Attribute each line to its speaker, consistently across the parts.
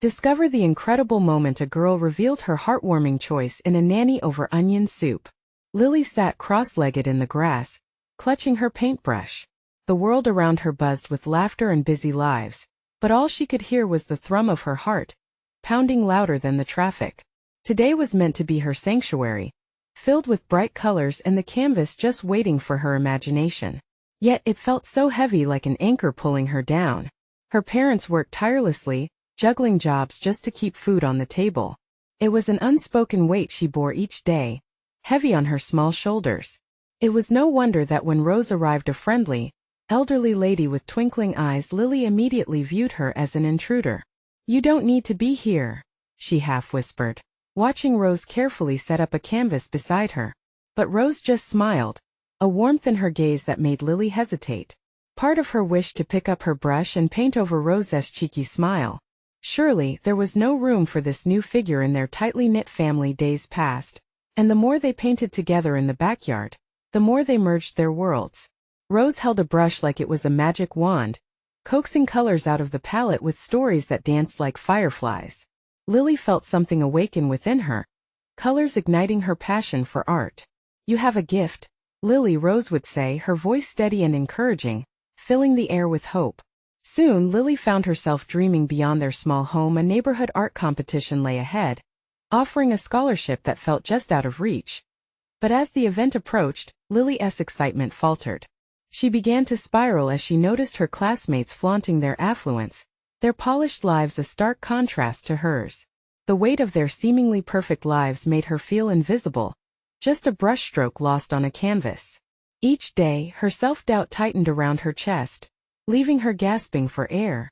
Speaker 1: Discover the incredible moment a girl revealed her heartwarming choice in a nanny over onion soup. Lily sat cross-legged in the grass, clutching her paintbrush. The world around her buzzed with laughter and busy lives, but all she could hear was the thrum of her heart, pounding louder than the traffic. Today was meant to be her sanctuary, filled with bright colors and the canvas just waiting for her imagination. Yet it felt so heavy, like an anchor pulling her down. Her parents worked tirelessly, juggling jobs just to keep food on the table. It was an unspoken weight she bore each day, heavy on her small shoulders. It was no wonder that when Rose arrived, a friendly, elderly lady with twinkling eyes, Lily immediately viewed her as an intruder. "You don't need to be here," she half whispered, watching Rose carefully set up a canvas beside her. But Rose just smiled, a warmth in her gaze that made Lily hesitate. Part of her wished to pick up her brush and paint over Rose's cheeky smile. Surely, there was no room for this new figure in their tightly knit family. Days passed, and the more they painted together in the backyard, the more they merged their worlds. Rose held a brush like it was a magic wand, coaxing colors out of the palette with stories that danced like fireflies. Lily felt something awaken within her, colors igniting her passion for art. "You have a gift, Lily," Rose would say, her voice steady and encouraging, filling the air with hope. Soon Lily found herself dreaming beyond their small home. A neighborhood art competition lay ahead, offering a scholarship that felt just out of reach. But as the event approached, Lily's excitement faltered. She began to spiral as she noticed her classmates flaunting their affluence, their polished lives a stark contrast to hers. The weight of their seemingly perfect lives made her feel invisible, just a brushstroke lost on a canvas. Each day, her self-doubt tightened around her chest, leaving her gasping for air.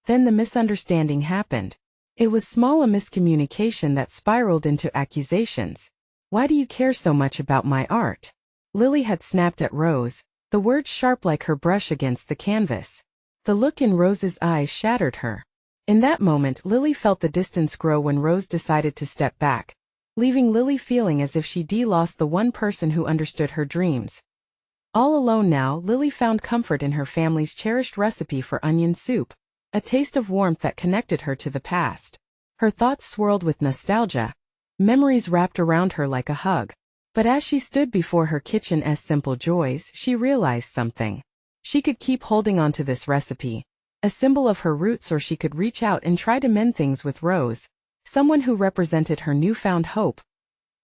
Speaker 1: Then the misunderstanding happened. It was small, a miscommunication that spiraled into accusations. "Why do you care so much about my art?" Lily had snapped at Rose, the words sharp like her brush against the canvas. The look in Rose's eyes shattered her. In that moment, Lily felt the distance grow when Rose decided to step back, leaving Lily feeling as if she'd lost the one person who understood her dreams. All alone now, Lily found comfort in her family's cherished recipe for onion soup, a taste of warmth that connected her to the past. Her thoughts swirled with nostalgia, memories wrapped around her like a hug. But as she stood before her kitchen's simple joys, she realized something. She could keep holding on to this recipe, a symbol of her roots, or she could reach out and try to mend things with Rose, someone who represented her newfound hope.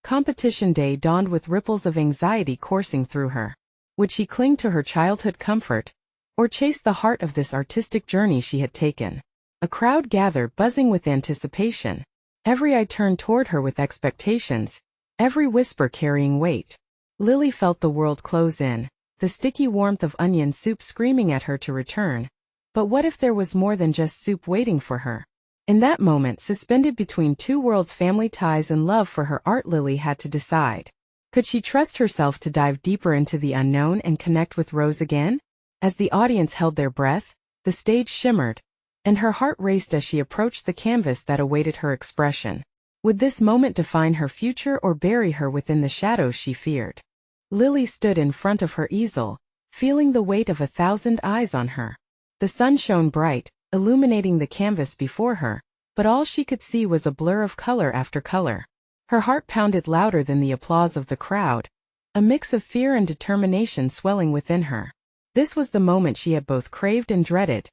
Speaker 1: Competition day dawned with ripples of anxiety coursing through her. Would she cling to her childhood comfort, or chase the heart of this artistic journey she had taken? A crowd gathered, buzzing with anticipation. Every eye turned toward her with expectations, every whisper carrying weight. Lily felt the world close in, the sticky warmth of onion soup screaming at her to return. But what if there was more than just soup waiting for her? In that moment, suspended between two worlds, family ties and love for her art, Lily had to decide. Could she trust herself to dive deeper into the unknown and connect with Rose again? As the audience held their breath, the stage shimmered, and her heart raced as she approached the canvas that awaited her expression. Would this moment define her future or bury her within the shadows she feared? Lily stood in front of her easel, feeling the weight of 1,000 eyes on her. The sun shone bright, illuminating the canvas before her, but all she could see was a blur of color after color. Her heart pounded louder than the applause of the crowd, a mix of fear and determination swelling within her. This was the moment she had both craved and dreaded.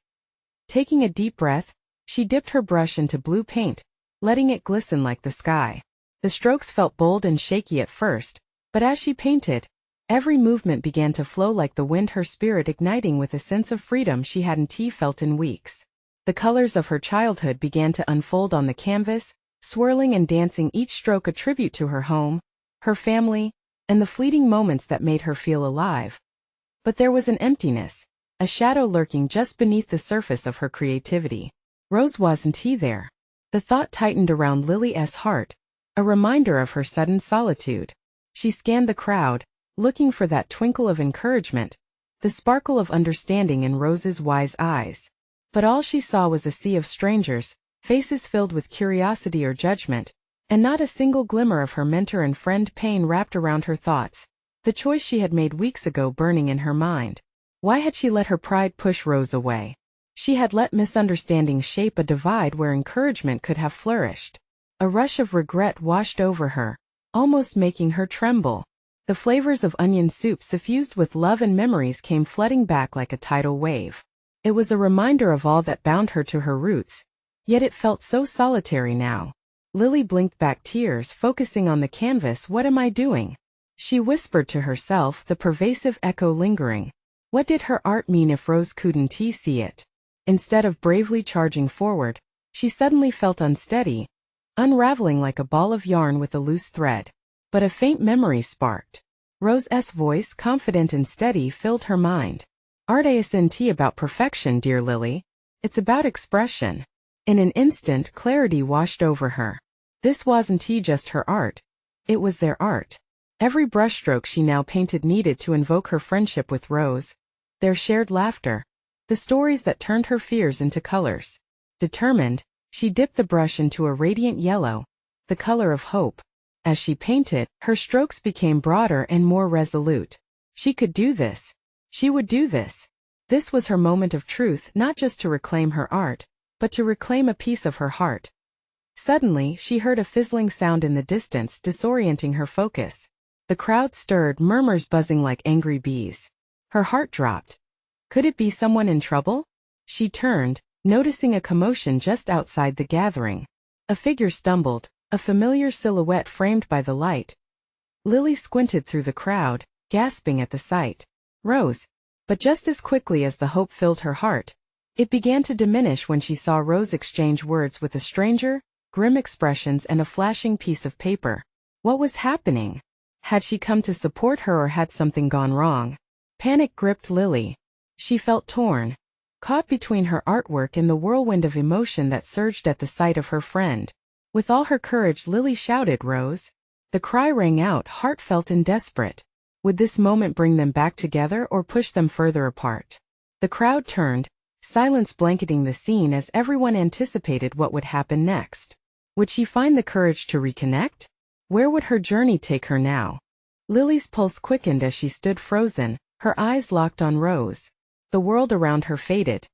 Speaker 1: Taking a deep breath, she dipped her brush into blue paint, letting it glisten like the sky. The strokes felt bold and shaky at first, but as she painted, every movement began to flow like the wind, her spirit igniting with a sense of freedom she hadn't felt in weeks. The colors of her childhood began to unfold on the canvas, swirling and dancing, each stroke a tribute to her home, her family, and the fleeting moments that made her feel alive. But there was an emptiness, a shadow lurking just beneath the surface of her creativity. Rose wasn't there. The thought tightened around Lily's heart, a reminder of her sudden solitude. She scanned the crowd, looking for that twinkle of encouragement, the sparkle of understanding in Rose's wise eyes. But all she saw was a sea of strangers, faces filled with curiosity or judgment, and not a single glimmer of her mentor and friend. Pain wrapped around her thoughts, the choice she had made weeks ago burning in her mind. Why had she let her pride push Rose away? She had let misunderstanding shape a divide where encouragement could have flourished. A rush of regret washed over her, almost making her tremble. The flavors of onion soup suffused with love and memories came flooding back like a tidal wave. It was a reminder of all that bound her to her roots, yet it felt so solitary now. Lily blinked back tears, focusing on the canvas. What am I doing? She whispered to herself, the pervasive echo lingering. What did her art mean if Rose couldn't see it? Instead of bravely charging forward, she suddenly felt unsteady, unraveling like a ball of yarn with a loose thread. But a faint memory sparked. Rose's voice, confident and steady, filled her mind. Art isn't about perfection, dear Lily. It's about expression. In an instant, clarity washed over her. This wasn't just her art. It was their art. Every brushstroke she now painted needed to invoke her friendship with Rose, their shared laughter, the stories that turned her fears into colors. Determined, she dipped the brush into a radiant yellow, the color of hope. As she painted, her strokes became broader and more resolute. She could do this. She would do this. This was her moment of truth, not just to reclaim her art, but to reclaim a piece of her heart. Suddenly, she heard a fizzling sound in the distance, disorienting her focus. The crowd stirred, murmurs buzzing like angry bees. Her heart dropped. Could it be someone in trouble? She turned, noticing a commotion just outside the gathering. A figure stumbled, a familiar silhouette framed by the light. Lily squinted through the crowd, gasping at the sight. Rose. But just as quickly as the hope filled her heart, it began to diminish when she saw Rose exchange words with a stranger, grim expressions and a flashing piece of paper. What was happening? Had she come to support her or had something gone wrong? Panic gripped Lily. She felt torn, caught between her artwork and the whirlwind of emotion that surged at the sight of her friend. With all her courage, Lily shouted, Rose. The cry rang out, heartfelt and desperate. Would this moment bring them back together or push them further apart? The crowd turned, silence blanketing the scene as everyone anticipated what would happen next. Would she find the courage to reconnect? Where would her journey take her now? Lily's pulse quickened as she stood frozen, her eyes locked on Rose. The world around her faded.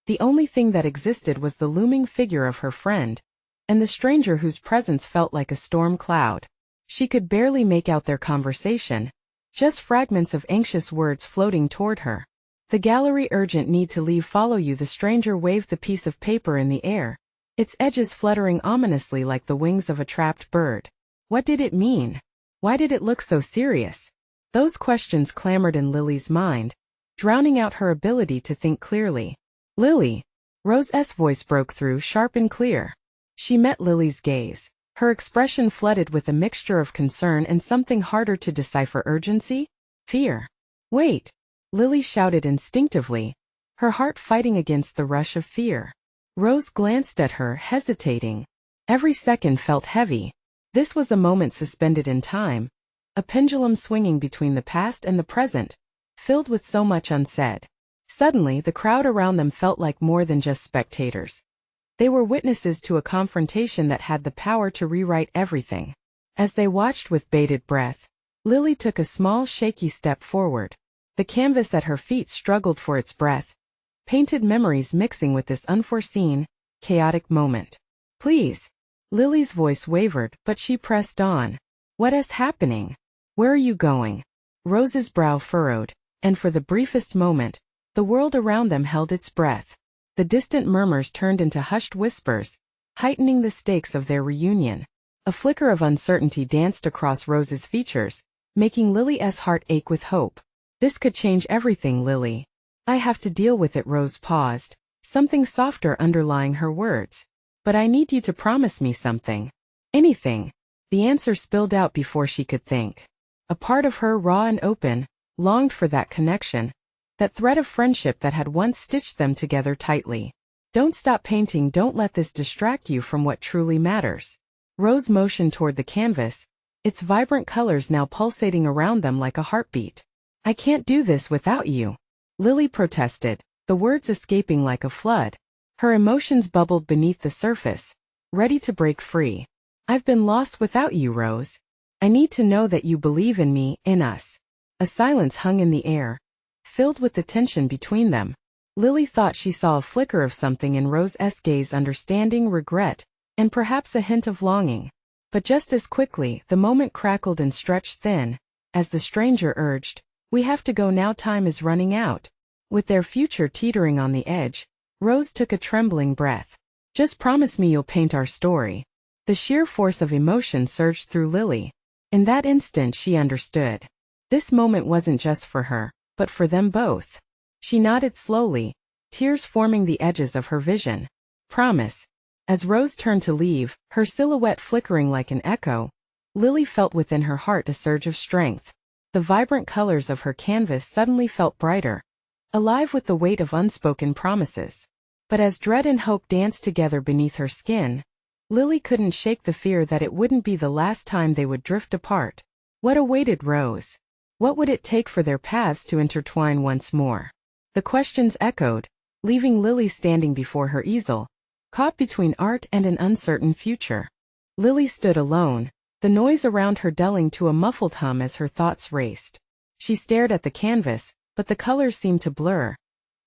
Speaker 1: The only thing that existed was the looming figure of her friend, and the stranger whose presence felt like a storm cloud. She could barely make out their conversation, just fragments of anxious words floating toward her. The gallery, urgent need to leave, follow you. The stranger waved the piece of paper in the air, its edges fluttering ominously like the wings of a trapped bird. What did it mean? Why did it look so serious? Those questions clamored in Lily's mind, drowning out her ability to think clearly. Lily. Rose's voice broke through, sharp and clear. She met Lily's gaze, her expression flooded with a mixture of concern and something harder to decipher, urgency? Fear. Wait. Lily shouted instinctively, her heart fighting against the rush of fear. Rose glanced at her, hesitating. Every second felt heavy. This was a moment suspended in time, a pendulum swinging between the past and the present, filled with so much unsaid. Suddenly, the crowd around them felt like more than just spectators. They were witnesses to a confrontation that had the power to rewrite everything. As they watched with bated breath, Lily took a small, shaky step forward. The canvas at her feet struggled for its breath, painted memories mixing with this unforeseen, chaotic moment. Please. Lily's voice wavered, but she pressed on. What is happening? Where are you going? Rose's brow furrowed, and for the briefest moment, the world around them held its breath. The distant murmurs turned into hushed whispers, heightening the stakes of their reunion. A flicker of uncertainty danced across Rose's features, making Lily's heart ache with hope. This could change everything, Lily. I have to deal with it. Rose paused, something softer underlying her words. But I need you to promise me something. Anything. The answer spilled out before she could think. A part of her, raw and open, longed for that connection, that thread of friendship that had once stitched them together tightly. Don't stop painting. Don't let this distract you from what truly matters. Rose motioned toward the canvas, its vibrant colors now pulsating around them like a heartbeat. I can't do this without you. Lily protested, the words escaping like a flood. Her emotions bubbled beneath the surface, ready to break free. I've been lost without you, Rose. I need to know that you believe in me, in us. A silence hung in the air, filled with the tension between them. Lily thought she saw a flicker of something in Rose's gaze, understanding, regret, and perhaps a hint of longing. But just as quickly, the moment crackled and stretched thin, as the stranger urged, "We have to go now, time is running out." With their future teetering on the edge, Rose took a trembling breath. "Just promise me you'll paint our story." The sheer force of emotion surged through Lily. In that instant she understood. This moment wasn't just for her, but for them both. She nodded slowly, tears forming the edges of her vision. "Promise." As Rose turned to leave, her silhouette flickering like an echo, Lily felt within her heart a surge of strength. The vibrant colors of her canvas suddenly felt brighter, alive with the weight of unspoken promises. But as dread and hope danced together beneath her skin, Lily couldn't shake the fear that it wouldn't be the last time they would drift apart. What awaited Rose? What would it take for their paths to intertwine once more? The questions echoed, leaving Lily standing before her easel, caught between art and an uncertain future. Lily stood alone, the noise around her dulling to a muffled hum as her thoughts raced. She stared at the canvas, but the colors seemed to blur,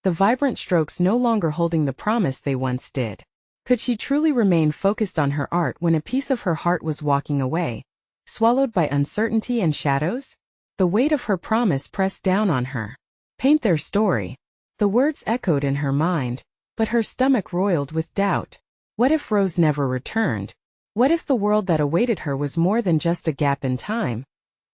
Speaker 1: the vibrant strokes no longer holding the promise they once did. Could she truly remain focused on her art when a piece of her heart was walking away, swallowed by uncertainty and shadows? The weight of her promise pressed down on her. Paint their story. The words echoed in her mind, but her stomach roiled with doubt. What if Rose never returned? What if the world that awaited her was more than just a gap in time,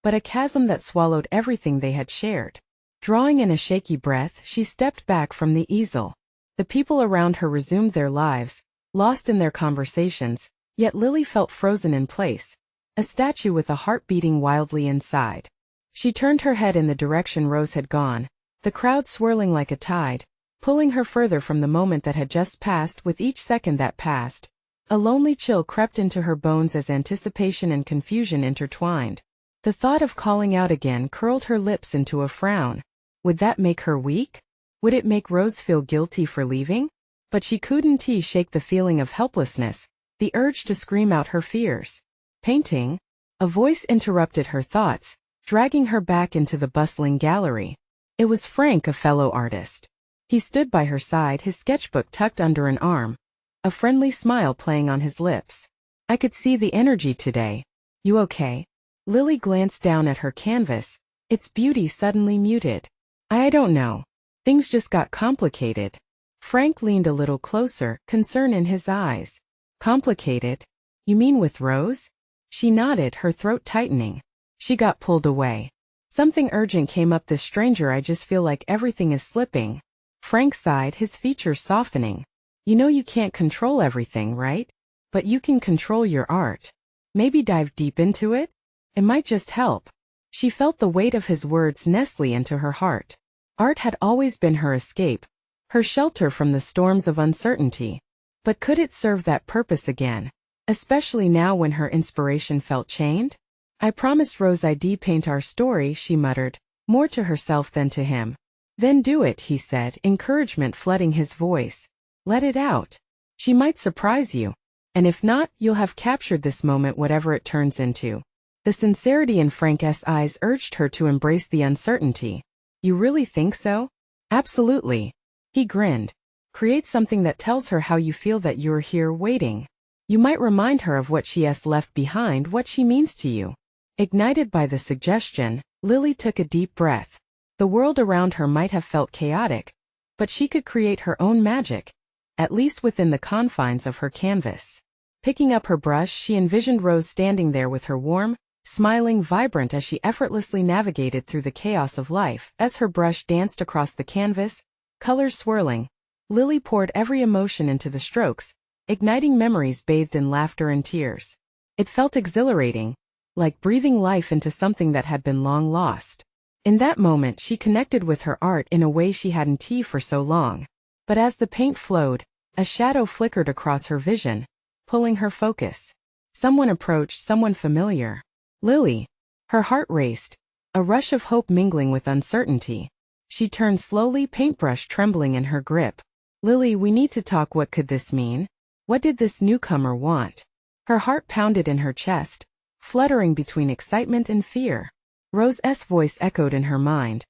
Speaker 1: but a chasm that swallowed everything they had shared? Drawing in a shaky breath, she stepped back from the easel. The people around her resumed their lives, lost in their conversations, yet Lily felt frozen in place, a statue with a heart beating wildly inside. She turned her head in the direction Rose had gone, the crowd swirling like a tide, pulling her further from the moment that had just passed. With each second that passed, a lonely chill crept into her bones as anticipation and confusion intertwined. The thought of calling out again curled her lips into a frown. Would that make her weak? Would it make Rose feel guilty for leaving? But she couldn't shake the feeling of helplessness, the urge to scream out her fears. "Painting?" A voice interrupted her thoughts, dragging her back into the bustling gallery. It was Frank, a fellow artist. He stood by her side, his sketchbook tucked under an arm, a friendly smile playing on his lips. "I could see the energy today. You okay?" Lily glanced down at her canvas, its beauty suddenly muted. I don't know. Things just got complicated." Frank leaned a little closer, concern in his eyes. "Complicated? You mean with Rose?" She nodded, her throat tightening. "She got pulled away. Something urgent came up, this stranger. I just feel like everything is slipping." Frank sighed, his features softening. "You know you can't control everything, right? But you can control your art. Maybe dive deep into it? It might just help." She felt the weight of his words nestle into her heart. Art had always been her escape, her shelter from the storms of uncertainty. But could it serve that purpose again, especially now when her inspiration felt chained? "I promised Rose I'd paint our story," she muttered, more to herself than to him. "Then do it," he said, encouragement flooding his voice. "Let it out. She might surprise you. And if not, you'll have captured this moment, whatever it turns into." The sincerity in Frank's eyes urged her to embrace the uncertainty. "You really think so?" "Absolutely." He grinned. "Create something that tells her how you feel, that you're here waiting. You might remind her of what she has left behind, what she means to you." Ignited by the suggestion, Lily took a deep breath. The world around her might have felt chaotic, but she could create her own magic, at least within the confines of her canvas. Picking up her brush, she envisioned Rose standing there with her warm, smiling, vibrant as she effortlessly navigated through the chaos of life. As her brush danced across the canvas, colors swirling, Lily poured every emotion into the strokes, igniting memories bathed in laughter and tears. It felt exhilarating, like breathing life into something that had been long lost. In that moment she connected with her art in a way she hadn't for so long. But as the paint flowed, a shadow flickered across her vision, pulling her focus. Someone approached, someone familiar. Lily. Her heart raced, a rush of hope mingling with uncertainty. She turned slowly, paintbrush trembling in her grip. "Lily, we need to talk. What could this mean? What did this newcomer want?" Her heart pounded in her chest, fluttering between excitement and fear. Rose's voice echoed in her mind.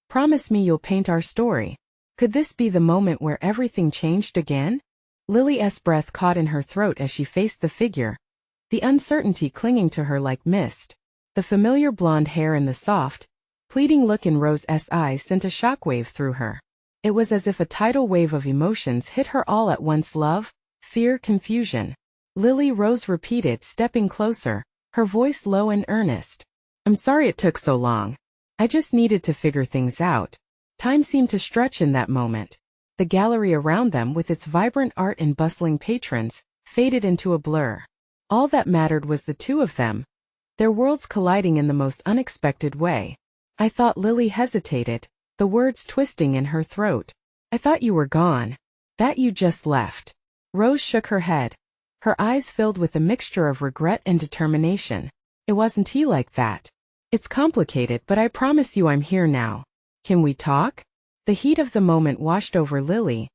Speaker 1: "Promise me you'll paint our story." Could this be the moment where everything changed again? Lily's breath caught in her throat as she faced the figure, the uncertainty clinging to her like mist. The familiar blonde hair and the soft, pleading look in Rose's eyes sent a shockwave through her. It was as if a tidal wave of emotions hit her all at once: love, fear, confusion. Lily, Rose repeated, stepping closer, her voice low and earnest. I'm sorry it took so long. I just needed to figure things out. Time seemed to stretch in that moment. The gallery around them, with its vibrant art and bustling patrons, faded into a blur. All that mattered was the two of them, their worlds colliding in the most unexpected way. I thought. Lily hesitated, the words twisting in her throat. I thought you were gone. That you just left. Rose shook her head. Her eyes filled with a mixture of regret and determination. It wasn't he like that. It's complicated, but I promise you I'm here now. Can we talk? The heat of the moment washed over Lily,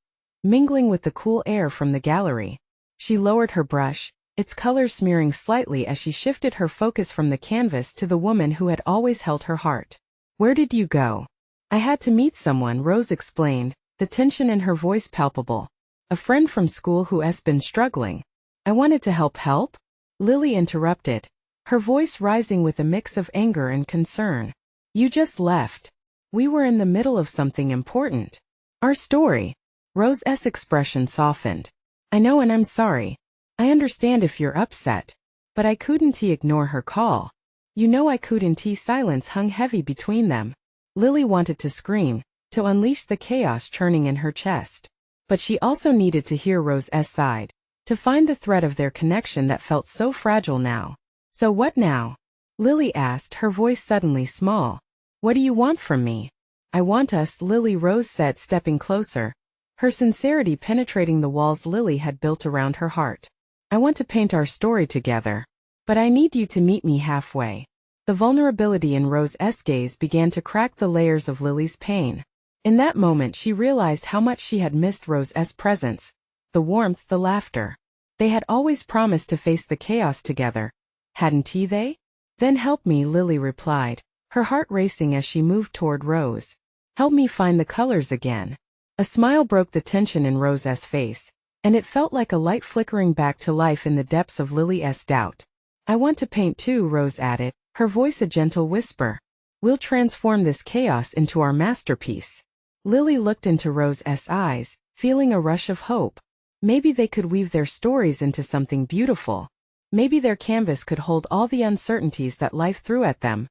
Speaker 1: mingling with the cool air from the gallery. She lowered her brush, its color smearing slightly as she shifted her focus from the canvas to the woman who had always held her heart. Where did you go? I had to meet someone, Rose explained, the tension in her voice palpable. A friend from school who's been struggling. I wanted to help? Lily interrupted, her voice rising with a mix of anger and concern. You just left. We were in the middle of something important. Our story. Rose's expression softened. I know, and I'm sorry. I understand if you're upset. But I couldn't ignore her call. You know I couldn't. Silence hung heavy between them. Lily wanted to scream, to unleash the chaos churning in her chest. But she also needed to hear Rose's side, to find the thread of their connection that felt so fragile now. So what now? Lily asked, her voice suddenly small. What do you want from me? I want us, Lily, Rose said, stepping closer, her sincerity penetrating the walls Lily had built around her heart. I want to paint our story together. But I need you to meet me halfway. The vulnerability in Rose's gaze began to crack the layers of Lily's pain. In that moment she realized how much she had missed Rose's presence, the warmth, the laughter. They had always promised to face the chaos together, hadn't they? Then help me, Lily replied, her heart racing as she moved toward Rose. Help me find the colors again. A smile broke the tension in Rose's face, and it felt like a light flickering back to life in the depths of Lily's doubt. I want to paint too, Rose added, her voice a gentle whisper. We'll transform this chaos into our masterpiece. Lily looked into Rose's eyes, feeling a rush of hope. Maybe they could weave their stories into something beautiful. Maybe their canvas could hold all the uncertainties that life threw at them.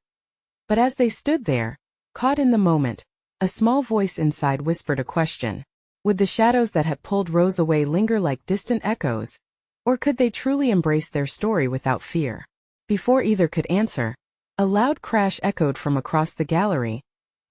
Speaker 1: But as they stood there, caught in the moment, a small voice inside whispered a question. Would the shadows that had pulled Rose away linger like distant echoes? Or could they truly embrace their story without fear? Before either could answer, a loud crash echoed from across the gallery,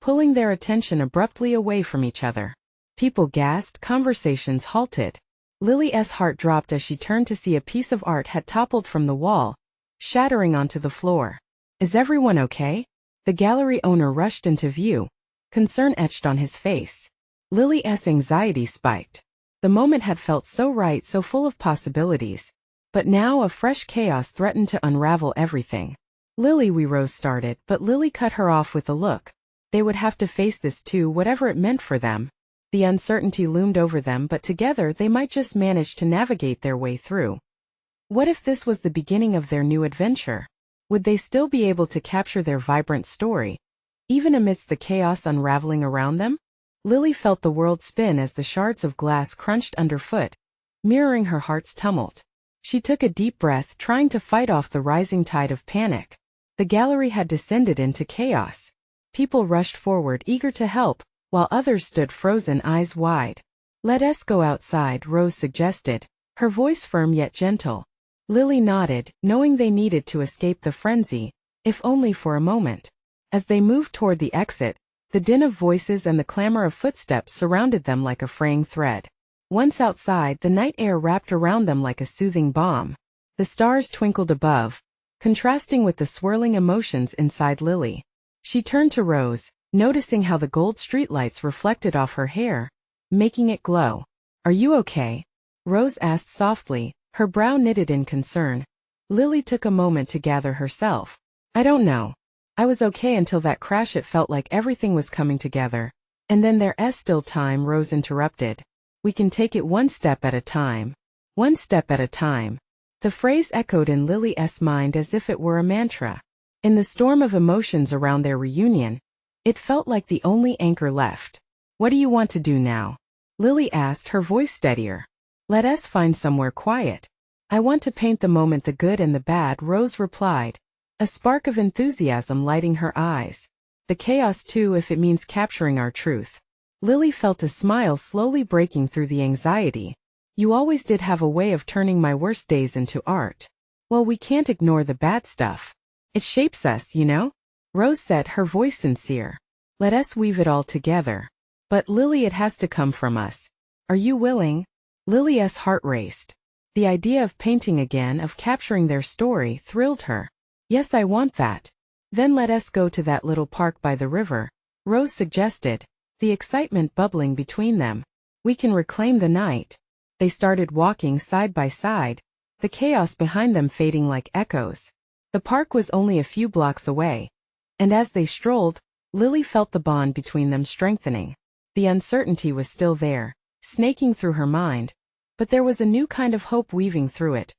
Speaker 1: pulling their attention abruptly away from each other. People gasped, conversations halted. Lily's heart dropped as she turned to see a piece of art had toppled from the wall, shattering onto the floor. Is everyone okay? The gallery owner rushed into view, concern etched on his face. Lily's anxiety spiked. The moment had felt so right, so full of possibilities. But now a fresh chaos threatened to unravel everything. Lily, Rose started, but Lily cut her off with a look. They would have to face this too, whatever it meant for them. The uncertainty loomed over them, but together they might just manage to navigate their way through. What if this was the beginning of their new adventure? Would they still be able to capture their vibrant story, even amidst the chaos unraveling around them? Lily felt the world spin as the shards of glass crunched underfoot, mirroring her heart's tumult. She took a deep breath, trying to fight off the rising tide of panic. The gallery had descended into chaos. People rushed forward, eager to help, while others stood frozen, eyes wide. Let us go outside, Rose suggested, her voice firm yet gentle. Lily nodded, knowing they needed to escape the frenzy, if only for a moment. As they moved toward the exit, the din of voices and the clamor of footsteps surrounded them like a fraying thread. Once outside, the night air wrapped around them like a soothing balm. The stars twinkled above, contrasting with the swirling emotions inside Lily. She turned to Rose, noticing how the gold streetlights reflected off her hair, making it glow. Are you okay? Rose asked softly, her brow knitted in concern. Lily took a moment to gather herself. I don't know. I was okay until that crash. It felt like everything was coming together. And then there's still time, Rose interrupted. We can take it one step at a time. One step at a time. The phrase echoed in Lily's mind as if it were a mantra. In the storm of emotions around their reunion, it felt like the only anchor left. What do you want to do now? Lily asked, her voice steadier. Let us find somewhere quiet. I want to paint the moment, the good and the bad, Rose replied, a spark of enthusiasm lighting her eyes. The chaos too, if it means capturing our truth. Lily felt a smile slowly breaking through the anxiety. You always did have a way of turning my worst days into art. Well, we can't ignore the bad stuff. It shapes us, you know? Rose said, her voice sincere. Let us weave it all together. But Lily, it has to come from us. Are you willing? Lily's heart raced. The idea of painting again, of capturing their story, thrilled her. Yes, I want that. Then let us go to that little park by the river, Rose suggested, the excitement bubbling between them. We can reclaim the night. They started walking side by side, the chaos behind them fading like echoes. The park was only a few blocks away. And as they strolled, Lily felt the bond between them strengthening. The uncertainty was still there, snaking through her mind, but there was a new kind of hope weaving through it.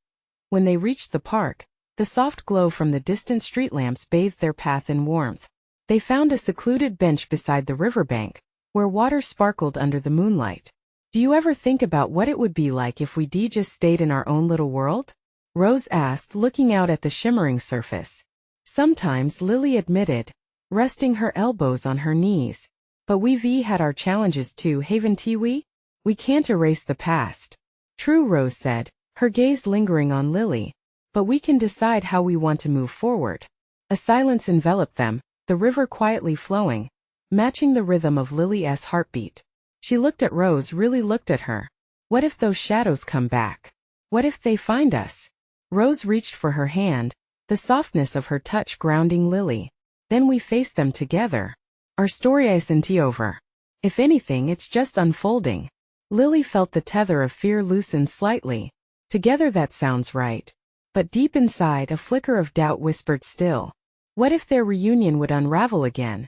Speaker 1: When they reached the park, the soft glow from the distant street lamps bathed their path in warmth. They found a secluded bench beside the riverbank, where water sparkled under the moonlight. Do you ever think about what it would be like if we just stayed in our own little world? Rose asked, looking out at the shimmering surface. Sometimes, Lily admitted, resting her elbows on her knees. But we've had our challenges too, haven't we? We can't erase the past. True, Rose said, her gaze lingering on Lily. But we can decide how we want to move forward. A silence enveloped them, the river quietly flowing, matching the rhythm of Lily's heartbeat. She looked at Rose, really looked at her. What if those shadows come back? What if they find us? Rose reached for her hand, the softness of her touch grounding Lily. Then we face them together. Our story isn't over. If anything, it's just unfolding. Lily felt the tether of fear loosen slightly. Together, that sounds right. But deep inside, a flicker of doubt whispered still. What if their reunion would unravel again?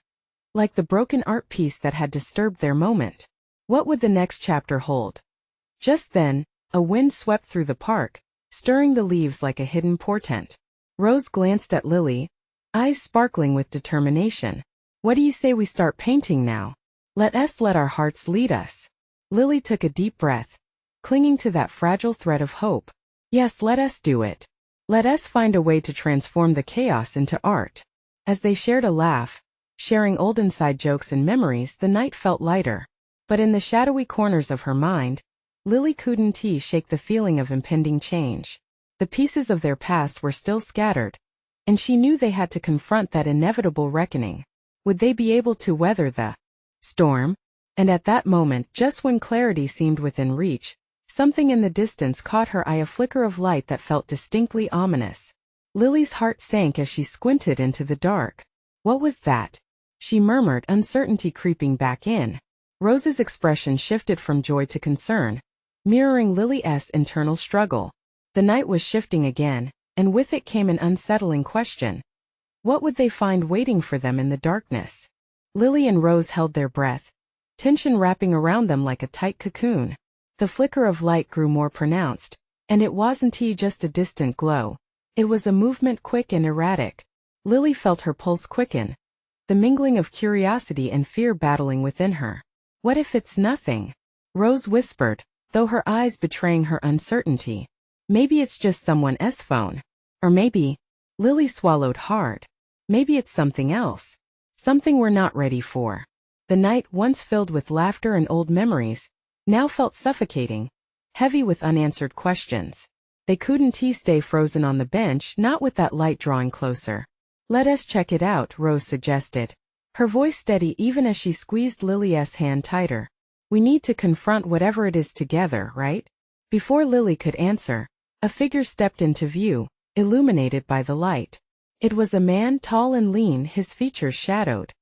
Speaker 1: Like the broken art piece that had disturbed their moment. What would the next chapter hold? Just then, a wind swept through the park, stirring the leaves like a hidden portent. Rose glanced at Lily, eyes sparkling with determination. What do you say we start painting now? Let our hearts lead us. Lily took a deep breath, clinging to that fragile thread of hope. Yes, let us do it. Let us find a way to transform the chaos into art. As they shared a laugh, sharing old inside jokes and memories, the night felt lighter. But in the shadowy corners of her mind, Lily couldn't shake the feeling of impending change. The pieces of their past were still scattered, and she knew they had to confront that inevitable reckoning. Would they be able to weather the storm? And at that moment, just when clarity seemed within reach, something in the distance caught her eye, a flicker of light that felt distinctly ominous. Lily's heart sank as she squinted into the dark. What was that? She murmured, uncertainty creeping back in. Rose's expression shifted from joy to concern, mirroring Lily's internal struggle. The night was shifting again, and with it came an unsettling question. What would they find waiting for them in the darkness? Lily and Rose held their breath, tension wrapping around them like a tight cocoon. The flicker of light grew more pronounced, and it wasn't just a distant glow. It was a movement quick and erratic. Lily felt her pulse quicken, the mingling of curiosity and fear battling within her. What if it's nothing? Rose whispered, though her eyes betraying her uncertainty. Maybe it's just someone's phone. Or maybe, Lily swallowed hard. Maybe it's something else. Something we're not ready for. The night, once filled with laughter and old memories, now felt suffocating, heavy with unanswered questions. They couldn't stay frozen on the bench, not with that light drawing closer. Let us check it out, Rose suggested, her voice steady even as she squeezed Lily's hand tighter. We need to confront whatever it is together, right? Before Lily could answer, a figure stepped into view, illuminated by the light. It was a man, tall and lean, his features shadowed.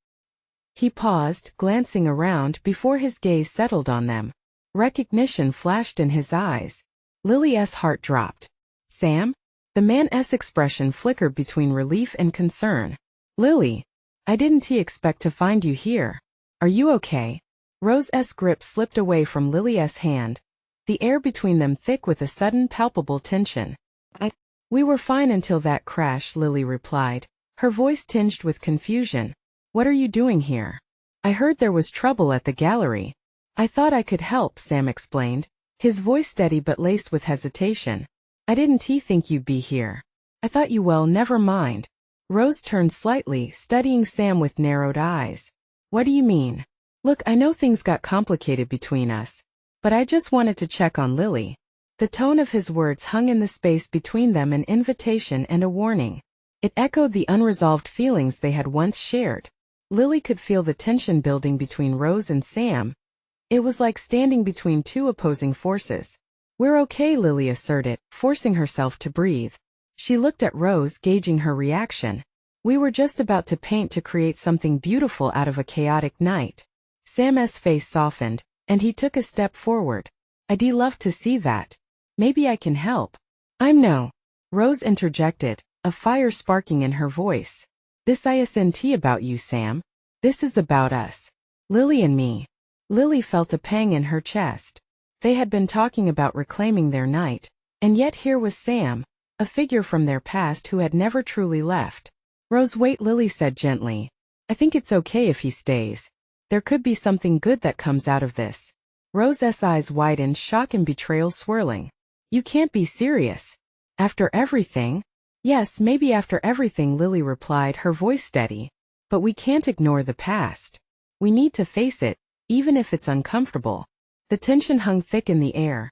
Speaker 1: He paused, glancing around before his gaze settled on them. Recognition flashed in his eyes. Lily's heart dropped. Sam? The man's expression flickered between relief and concern. Lily, I didn't expect to find you here. Are you okay? Rose's grip slipped away from Lily's hand, the air between them thick with a sudden palpable tension. We were fine until that crash, Lily replied, her voice tinged with confusion. What are you doing here? I heard there was trouble at the gallery. I thought I could help, Sam explained, his voice steady but laced with hesitation. I didn't think you'd be here. I thought you well, never mind. Rose turned slightly, studying Sam with narrowed eyes. What do you mean? Look, I know things got complicated between us, but I just wanted to check on Lily. The tone of his words hung in the space between them, an invitation and a warning. It echoed the unresolved feelings they had once shared. Lily could feel the tension building between Rose and Sam. It was like standing between two opposing forces. We're okay, Lily asserted, forcing herself to breathe. She looked at Rose, gauging her reaction. We were just about to paint to create something beautiful out of a chaotic night. Sam's face softened, and he took a step forward. I'd love to see that. Maybe I can help. No. Rose interjected, a fire sparking in her voice. This isn't about you, Sam. This is about us. Lily and me. Lily felt a pang in her chest. They had been talking about reclaiming their night, and yet here was Sam, a figure from their past who had never truly left. Rose, wait, Lily said gently. I think it's okay if he stays. There could be something good that comes out of this. Rose's eyes widened, shock and betrayal swirling. You can't be serious. After everything? Yes, maybe after everything, Lily replied, her voice steady. But we can't ignore the past. We need to face it, even if it's uncomfortable. The tension hung thick in the air,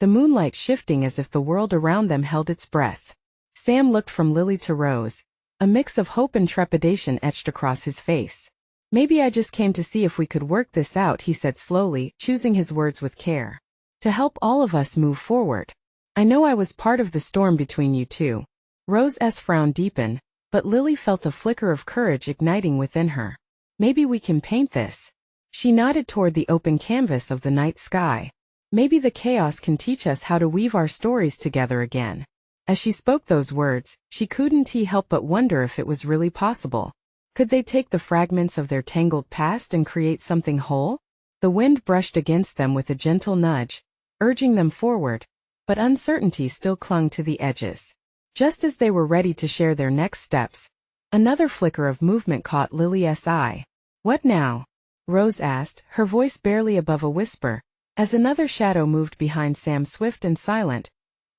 Speaker 1: the moonlight shifting as if the world around them held its breath. Sam looked from Lily to Rose, a mix of hope and trepidation etched across his face. Maybe I just came to see if we could work this out, he said slowly, choosing his words with care. To help all of us move forward. I know I was part of the storm between you two. Rose's frown deepened, but Lily felt a flicker of courage igniting within her. Maybe we can paint this. She nodded toward the open canvas of the night sky. Maybe the chaos can teach us how to weave our stories together again. As she spoke those words, she couldn't help but wonder if it was really possible. Could they take the fragments of their tangled past and create something whole? The wind brushed against them with a gentle nudge, urging them forward, but uncertainty still clung to the edges. Just as they were ready to share their next steps, another flicker of movement caught Lily's eye. What now? Rose asked, her voice barely above a whisper, as another shadow moved behind Sam, swift and silent.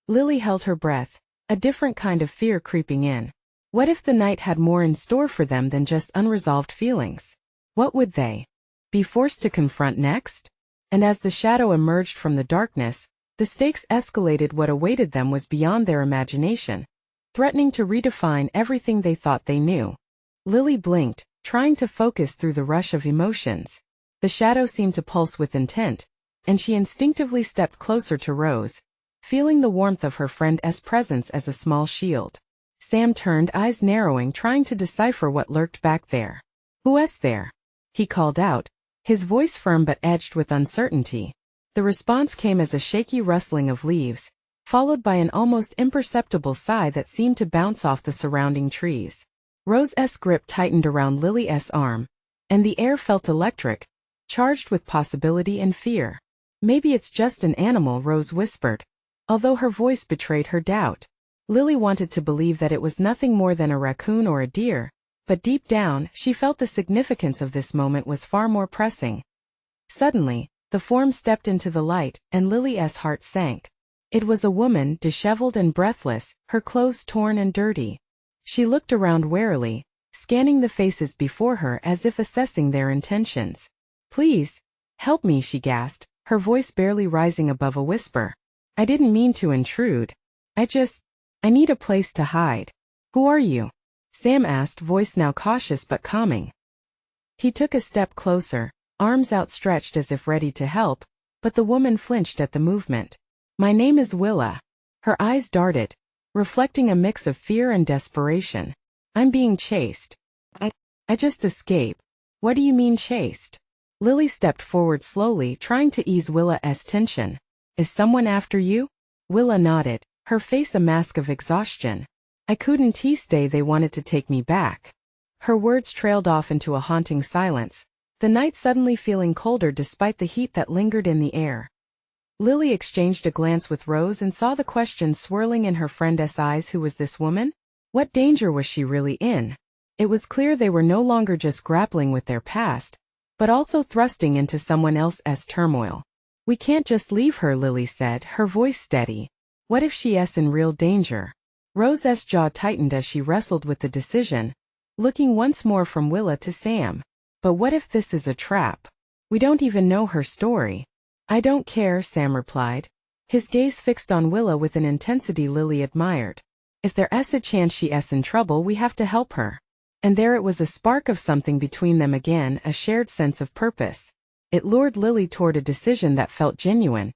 Speaker 1: Lily held her breath, a different kind of fear creeping in. What if the night had more in store for them than just unresolved feelings? What would they be forced to confront next? And as the shadow emerged from the darkness, the stakes escalated. What awaited them was beyond their imagination, threatening to redefine everything they thought they knew. Lily blinked, trying to focus through the rush of emotions. The shadow seemed to pulse with intent, and she instinctively stepped closer to Rose, feeling the warmth of her friend's presence as a small shield. Sam turned, eyes narrowing, trying to decipher what lurked back there. Who's there? He called out, his voice firm but edged with uncertainty. The response came as a shaky rustling of leaves, followed by an almost imperceptible sigh that seemed to bounce off the surrounding trees. Rose's grip tightened around Lily's arm, and the air felt electric, charged with possibility and fear. Maybe it's just an animal, Rose whispered, although her voice betrayed her doubt. Lily wanted to believe that it was nothing more than a raccoon or a deer, but deep down, she felt the significance of this moment was far more pressing. Suddenly, the form stepped into the light, and Lily's heart sank. It was a woman, disheveled and breathless, her clothes torn and dirty. She looked around warily, scanning the faces before her as if assessing their intentions. Please, help me, she gasped, her voice barely rising above a whisper. I didn't mean to intrude. I need a place to hide. Who are you? Sam asked, voice now cautious but calming. He took a step closer, arms outstretched as if ready to help, but the woman flinched at the movement. My name is Willa. Her eyes darted, reflecting a mix of fear and desperation. I'm being chased. I just escaped. What do you mean chased? Lily stepped forward slowly, trying to ease Willa's tension. Is someone after you? Willa nodded, her face a mask of exhaustion. I couldn't stay, they wanted to take me back. Her words trailed off into a haunting silence, the night suddenly feeling colder despite the heat that lingered in the air. Lily exchanged a glance with Rose and saw the question swirling in her friend's eyes. Who was this woman? What danger was she really in? It was clear they were no longer just grappling with their past, but also thrusting into someone else's turmoil. We can't just leave her, Lily said, her voice steady. What if she's in real danger? Rose's jaw tightened as she wrestled with the decision, looking once more from Willa to Sam. But what if this is a trap? We don't even know her story. I don't care, Sam replied, his gaze fixed on Willa with an intensity Lily admired. If there's a chance she's in trouble, we have to help her. And there it was, a spark of something between them again, a shared sense of purpose. It lured Lily toward a decision that felt genuine,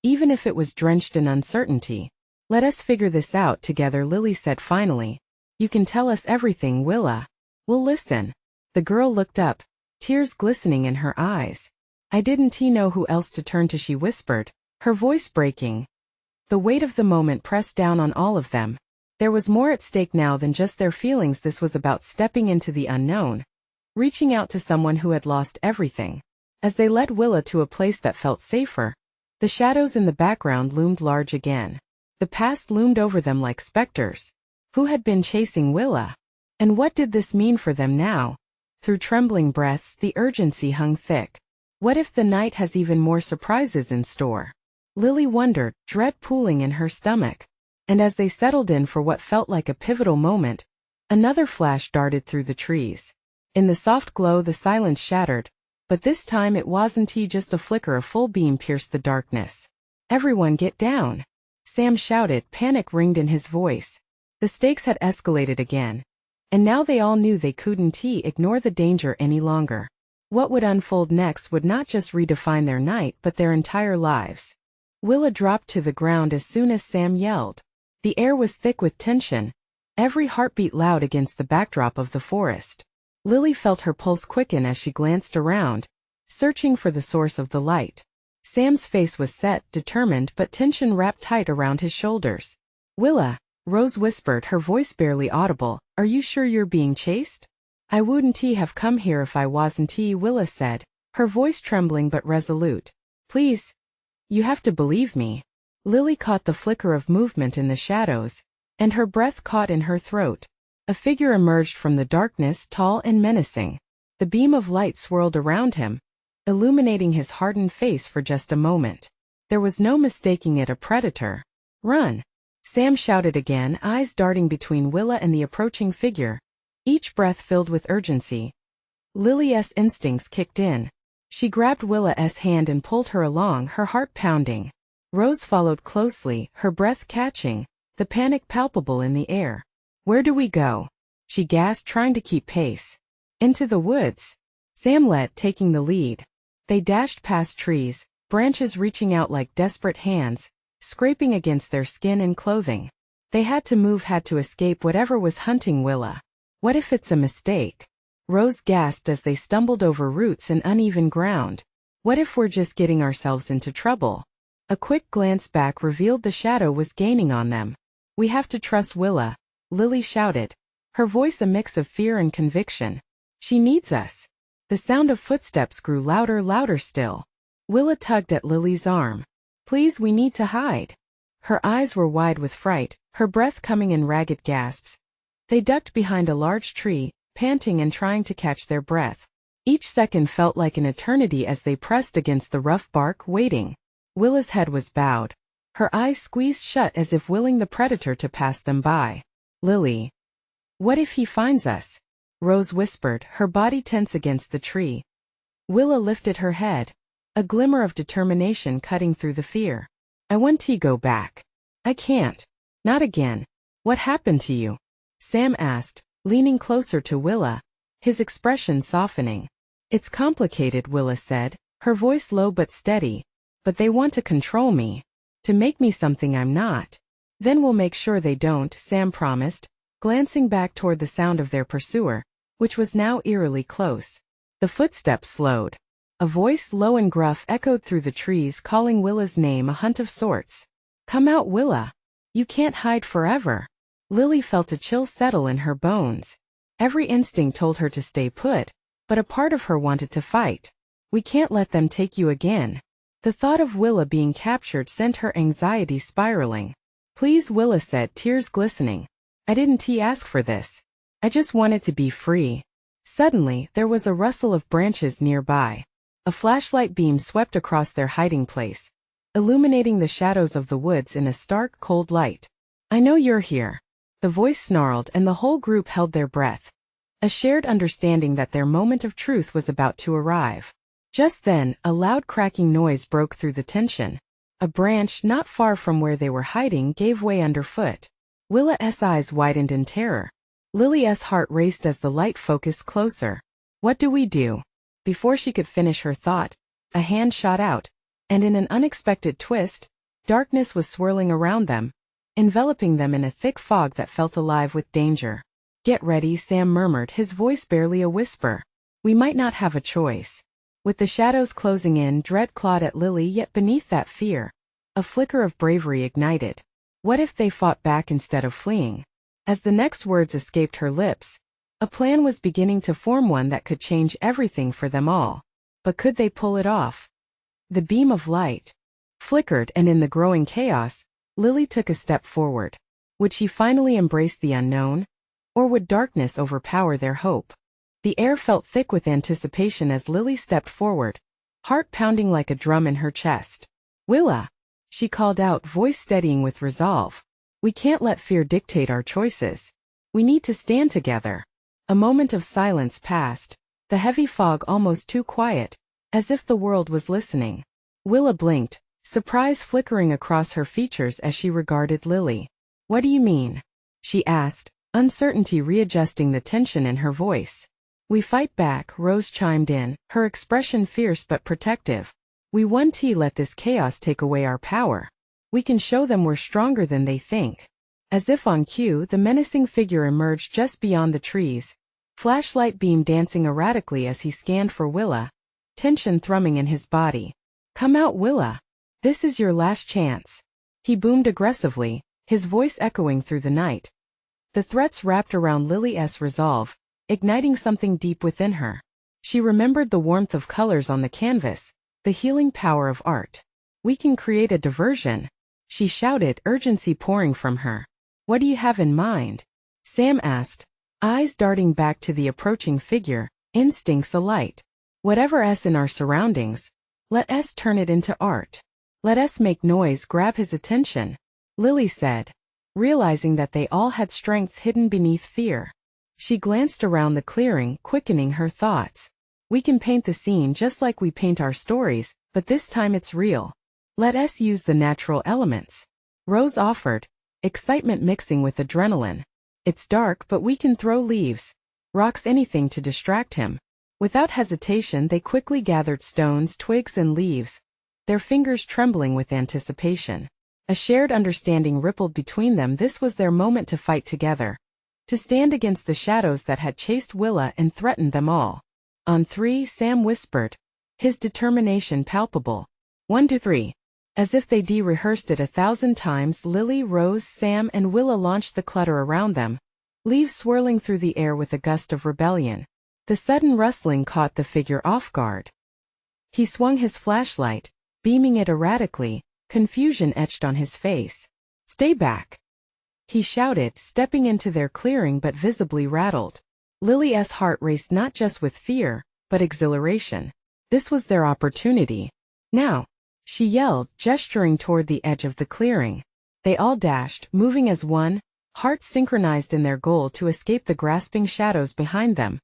Speaker 1: even if it was drenched in uncertainty. Let us figure this out together, Lily said finally. You can tell us everything, Willa. We'll listen. The girl looked up, tears glistening in her eyes. I didn't know who else to turn to, she whispered, her voice breaking. The weight of the moment pressed down on all of them. There was more at stake now than just their feelings. This was about stepping into the unknown, reaching out to someone who had lost everything. As they led Willa to a place that felt safer, the shadows in the background loomed large again. The past loomed over them like specters. Who had been chasing Willa? And what did this mean for them now? Through trembling breaths, the urgency hung thick. What if the night has even more surprises in store? Lily wondered, dread pooling in her stomach. And as they settled in for what felt like a pivotal moment, another flash darted through the trees. In the soft glow, the silence shattered, but this time it wasn't just a flicker. A full beam pierced the darkness. Everyone get down! Sam shouted, panic ringed in his voice. The stakes had escalated again. And now they all knew they couldn't ignore the danger any longer. What would unfold next would not just redefine their night but their entire lives. Willa dropped to the ground as soon as Sam yelled. The air was thick with tension, every heartbeat loud against the backdrop of the forest. Lily felt her pulse quicken as she glanced around, searching for the source of the light. Sam's face was set, determined, but tension wrapped tight around his shoulders. Willa, Rose whispered, her voice barely audible, are you sure you're being chased? I wouldn't have come here if I wasn't, Willa said, her voice trembling but resolute. Please. You have to believe me. Lily caught the flicker of movement in the shadows, and her breath caught in her throat. A figure emerged from the darkness, tall and menacing. The beam of light swirled around him, illuminating his hardened face for just a moment. There was no mistaking it, a predator. Run! Sam shouted again, eyes darting between Willa and the approaching figure, each breath filled with urgency. Lily's instincts kicked in. She grabbed Willa's hand and pulled her along, her heart pounding. Rose followed closely, her breath catching, the panic palpable in the air. Where do we go? She gasped, trying to keep pace. Into the woods. Sam led, taking the lead. They dashed past trees, branches reaching out like desperate hands, scraping against their skin and clothing. They had to move, had to escape whatever was hunting Willa. What if it's a mistake? Rose gasped as they stumbled over roots and uneven ground. What if we're just getting ourselves into trouble? A quick glance back revealed the shadow was gaining on them. We have to trust Willa, Lily shouted, her voice a mix of fear and conviction. She needs us. The sound of footsteps grew louder still. Willa tugged at Lily's arm. Please, we need to hide. Her eyes were wide with fright, her breath coming in ragged gasps. They ducked behind a large tree, panting and trying to catch their breath. Each second felt like an eternity as they pressed against the rough bark, waiting. Willa's head was bowed, her eyes squeezed shut as if willing the predator to pass them by. Lily. What if he finds us? Rose whispered, her body tense against the tree. Willa lifted her head, a glimmer of determination cutting through the fear. I want to go back. I can't. Not again. What happened to you? Sam asked, leaning closer to Willa, his expression softening. It's complicated, Willa said, her voice low but steady. But they want to control me. To make me something I'm not. Then we'll make sure they don't, Sam promised, glancing back toward the sound of their pursuer, which was now eerily close. The footsteps slowed. A voice low and gruff echoed through the trees, calling Willa's name, a hunt of sorts. Come out, Willa. You can't hide forever. Lily felt a chill settle in her bones. Every instinct told her to stay put, But a part of her wanted to fight. We can't let them take you again. The thought of Willa being captured sent her anxiety spiraling. Please, Willa said, tears glistening. I didn't ask for this. I just wanted to be free. Suddenly, there was a rustle of branches nearby. A flashlight beam swept across their hiding place, illuminating the shadows of the woods in a stark, cold light. I know you're here. The voice snarled and the whole group held their breath, a shared understanding that their moment of truth was about to arrive. Just then, a loud cracking noise broke through the tension. A branch not far from where they were hiding gave way underfoot. Willa's eyes widened in terror. Lily's heart raced as the light focused closer. What do we do? Before she could finish her thought, a hand shot out, and in an unexpected twist, darkness was swirling around them, enveloping them in a thick fog that felt alive with danger. Get ready, Sam murmured, his voice barely a whisper. We might not have a choice. With the shadows closing in, dread clawed at Lily, yet beneath that fear, a flicker of bravery ignited. What if they fought back instead of fleeing? As the next words escaped her lips, a plan was beginning to form, one that could change everything for them all. But could they pull it off? The beam of light flickered, and in the growing chaos, Lily took a step forward. Would she finally embrace the unknown? Or would darkness overpower their hope? The air felt thick with anticipation as Lily stepped forward, heart pounding like a drum in her chest. Willa, she called out, voice steadying with resolve. We can't let fear dictate our choices. We need to stand together. A moment of silence passed, the heavy fog almost too quiet, as if the world was listening. Willa blinked, surprise flickering across her features as she regarded Lily. What do you mean? She asked, uncertainty readjusting the tension in her voice. We fight back, Rose chimed in, her expression fierce but protective. We won't let this chaos take away our power. We can show them we're stronger than they think. As if on cue, the menacing figure emerged just beyond the trees, flashlight beam dancing erratically as he scanned for Willa, tension thrumming in his body. Come out, Willa. This is your last chance. He boomed aggressively, his voice echoing through the night. The threats wrapped around Lily's resolve, igniting something deep within her. She remembered the warmth of colors on the canvas, the healing power of art. We can create a diversion, she shouted, urgency pouring from her. What do you have in mind? Sam asked, eyes darting back to the approaching figure, instincts alight. Whatever's in our surroundings, let us turn it into art. Let us make noise grab his attention, Lily said, realizing that they all had strengths hidden beneath fear. She glanced around the clearing, quickening her thoughts. We can paint the scene just like we paint our stories, but this time it's real. Let us use the natural elements, Rose offered, excitement mixing with adrenaline. It's dark, but we can throw leaves, rocks, anything to distract him. Without hesitation, they quickly gathered stones, twigs, and leaves, their fingers trembling with anticipation. A shared understanding rippled between them. This was their moment to fight together, to stand against the shadows that had chased Willa and threatened them all. On three, Sam whispered, his determination palpable. 1, 2, 3. As if they rehearsed it 1,000 times, Lily, Rose, Sam, and Willa launched the clutter around them, leaves swirling through the air with a gust of rebellion. The sudden rustling caught the figure off guard. He swung his flashlight, beaming it erratically, confusion etched on his face. Stay back, he shouted, stepping into their clearing but visibly rattled. Lily's heart raced not just with fear, but exhilaration. This was their opportunity. Now, she yelled, gesturing toward the edge of the clearing. They all dashed, moving as one, hearts synchronized in their goal to escape the grasping shadows behind them.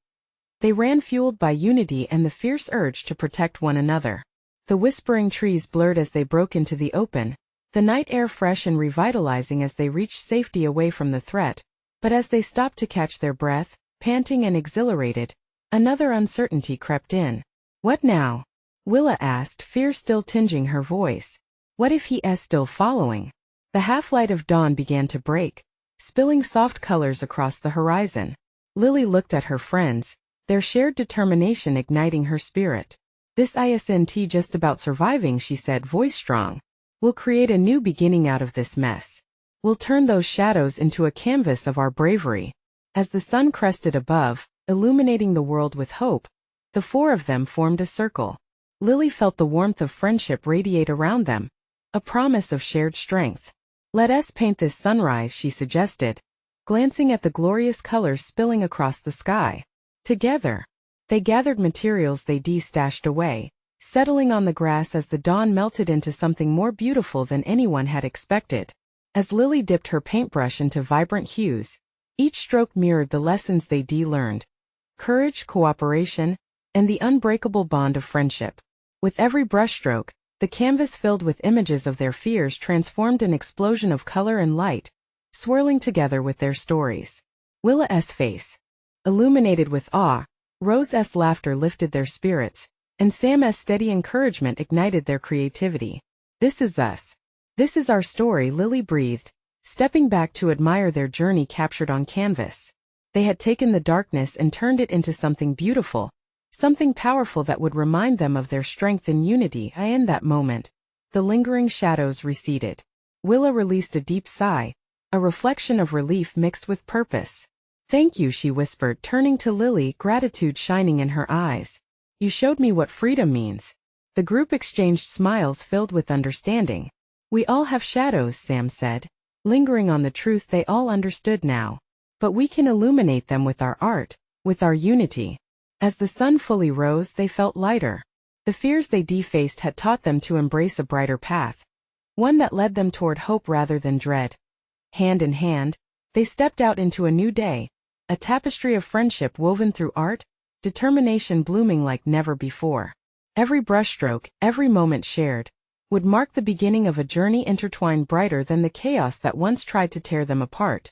Speaker 1: They ran fueled by unity and the fierce urge to protect one another. The whispering trees blurred as they broke into the open, the night air fresh and revitalizing as they reached safety away from the threat. But as they stopped to catch their breath, panting and exhilarated, another uncertainty crept in. What now? Willa asked, fear still tinging her voice. What if he is still following? The half-light of dawn began to break, spilling soft colors across the horizon. Lily looked at her friends, their shared determination igniting her spirit. This isn't just about surviving, she said, voice strong. We'll create a new beginning out of this mess. We'll turn those shadows into a canvas of our bravery. As the sun crested above, illuminating the world with hope, The four of them formed a circle. Lily felt the warmth of friendship radiate around them, a promise of shared strength. "Let us paint this sunrise," she suggested, glancing at the glorious colors spilling across the sky. Together, they gathered materials they stashed away, settling on the grass as the dawn melted into something more beautiful than anyone had expected. As Lily dipped her paintbrush into vibrant hues, each stroke mirrored the lessons they learned: courage, cooperation, and the unbreakable bond of friendship. With every brushstroke, the canvas filled with images of their fears transformed an explosion of color and light, swirling together with their stories. Willa's face illuminated with awe, Rose's laughter lifted their spirits, and Sam's steady encouragement ignited their creativity. "This is us. This is our story," Lily breathed, stepping back to admire their journey captured on canvas. They had taken the darkness and turned it into something beautiful, something powerful that would remind them of their strength and unity. In that moment, the lingering shadows receded. Willa released a deep sigh, a reflection of relief mixed with purpose. "Thank you," she whispered, turning to Lily, gratitude shining in her eyes. "You showed me what freedom means." The group exchanged smiles filled with understanding. "We all have shadows," Sam said, lingering on the truth they all understood now. "But we can illuminate them with our art, with our unity." As the sun fully rose, they felt lighter. The fears they faced had taught them to embrace a brighter path, one that led them toward hope rather than dread. Hand in hand, they stepped out into a new day, a tapestry of friendship woven through art, determination blooming like never before. Every brushstroke, every moment shared, would mark the beginning of a journey intertwined brighter than the chaos that once tried to tear them apart.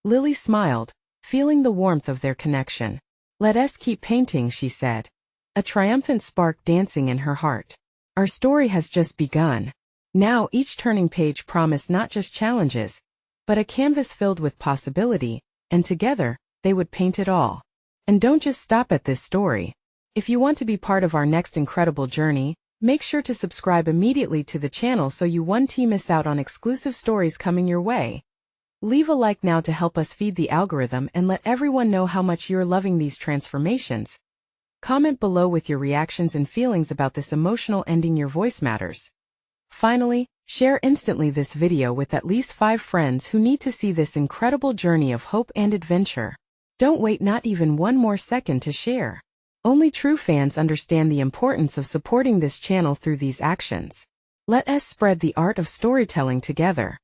Speaker 1: Lily smiled, feeling the warmth of their connection. "Let us keep painting," she said, a triumphant spark dancing in her heart. "Our story has just begun." Now each turning page promised not just challenges, but a canvas filled with possibility, and together, they would paint it all. And don't just stop at this story. If you want to be part of our next incredible journey, make sure to subscribe immediately to the channel so you won't miss out on exclusive stories coming your way. Leave a like now to help us feed the algorithm and let everyone know how much you're loving these transformations. Comment below with your reactions and feelings about this emotional ending. Your voice matters. Finally, share instantly this video with at least 5 friends who need to see this incredible journey of hope and adventure. Don't wait not even one more second to share. Only true fans understand the importance of supporting this channel through these actions. Let us spread the art of storytelling together.